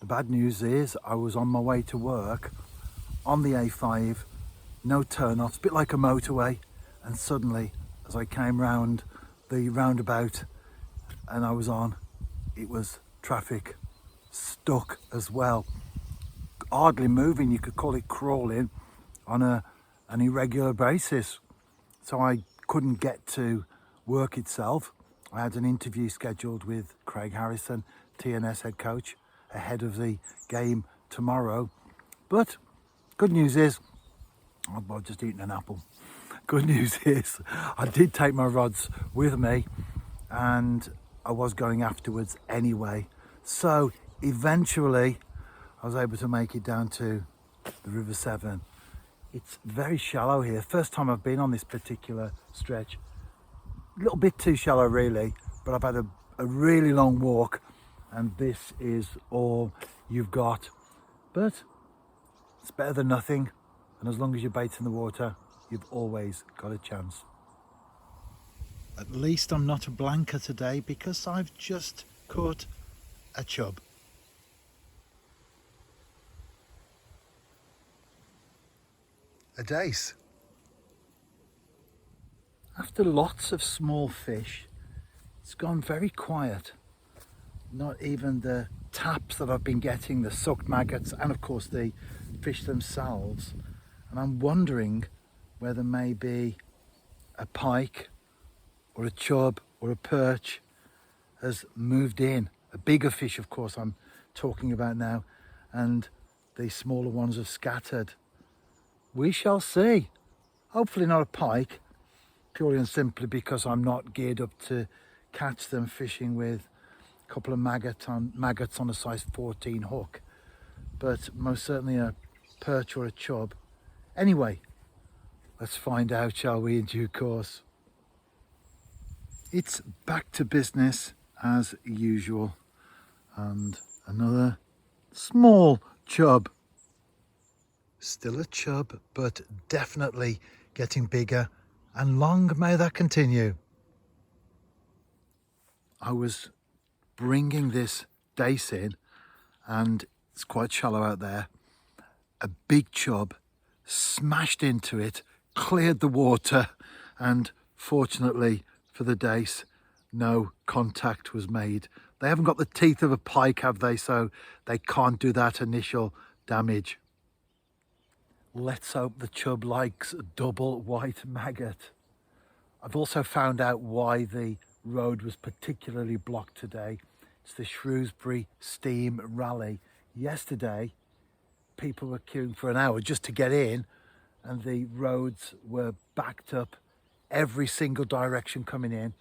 The bad news is I was on my way to work on the A5, no turn-offs, a bit like a motorway, and suddenly as I came round the roundabout and I was on, it was traffic, stuck as well, hardly moving. You could call it crawling on an irregular basis. So I couldn't get to work itself. I had an interview scheduled with Craig Harrison, TNS head coach, ahead of the game tomorrow. But good news is, I've just eaten an apple. Good news is I did take my rods with me and I was going afterwards anyway. So eventually I was able to make it down to the River Severn. It's very shallow here. First time I've been on this particular stretch. A little bit too shallow really, but I've had a really long walk and this is all you've got. But it's better than nothing. And as long as your bait's in the water, you've always got a chance. At least I'm not a blanker today because I've just caught a chub. A dace. After lots of small fish, it's gone very quiet. Not even the taps that I've been getting, the sucked maggots, and of course the fish themselves. And I'm wondering whether maybe a pike or a chub or a perch has moved in. A bigger fish, of course, I'm talking about now, and the smaller ones have scattered. We shall see. Hopefully not a pike, purely and simply because I'm not geared up to catch them fishing with a couple of maggots on a size 14 hook, but most certainly a perch or a chub. Anyway, let's find out, shall we, in due course. It's back to business as usual, and another small chub. Still a chub, but definitely getting bigger, and long may that continue. I was bringing this dace in, and it's quite shallow out there. A big chub smashed into it, cleared the water, and fortunately for the dace, no contact was made. They haven't got the teeth of a pike, have they? So they can't do that initial damage. Let's hope the chub likes double white maggot. I've also found out why the road was particularly blocked today. It's the Shrewsbury Steam Rally. Yesterday, people were queuing for an hour just to get in, and the roads were backed up every single direction coming in,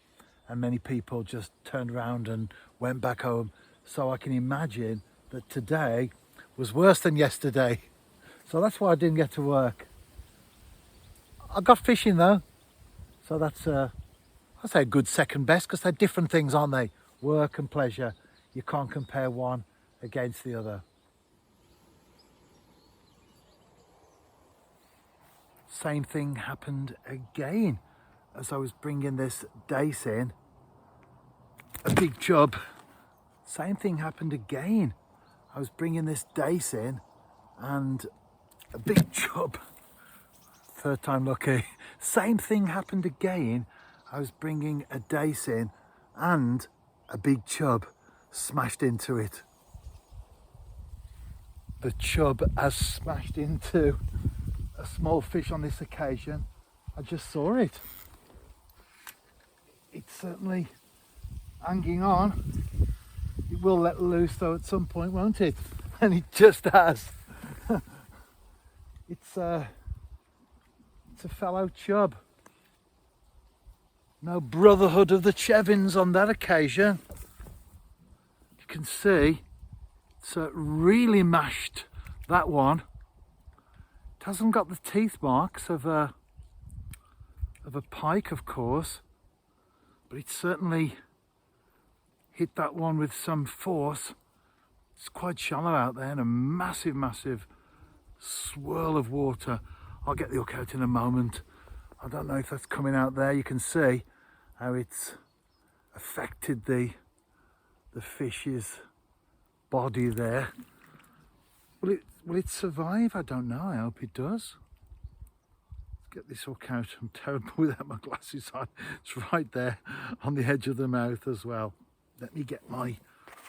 and many people just turned around and went back home. So I can imagine that today was worse than yesterday. So that's why I didn't get to work. I got fishing though, so that's I'd say a good second best, because they're different things, aren't they? Work and pleasure. You can't compare one against the other. Same thing happened again as I was bringing this dace in. A big chub. Same thing happened again. I was bringing this dace in and a big chub. Third time lucky. Same thing happened again. I was bringing a dace in and a big chub smashed into it. The chub has smashed into a small fish on this occasion. I just saw it. It's certainly hanging on. It will let loose though at some point, won't it? And it just has. It's a fellow chub. No brotherhood of the Chevins on that occasion. You can see it's really mashed, that one. It hasn't got the teeth marks of a pike, of course, but it certainly hit that one with some force. It's quite shallow out there and a massive, massive swirl of water. I'll get the hook out in a moment. I don't know if that's coming out there. You can see how it's affected the fish's body there. Will it survive? I don't know. I hope it does. Let's get this hook out. I'm terrible without my glasses on. It's right there on the edge of the mouth as well. Let me get my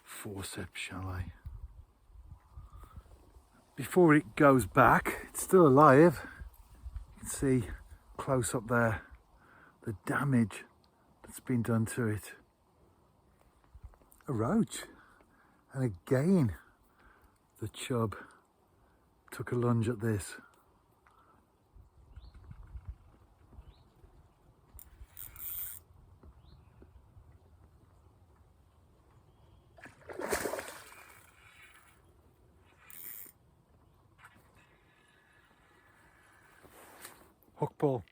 forceps, shall I? Before it goes back, it's still alive. You can see close up there the damage that's been done to it. A roach. And again, the chub took a lunge at this. Hook pull.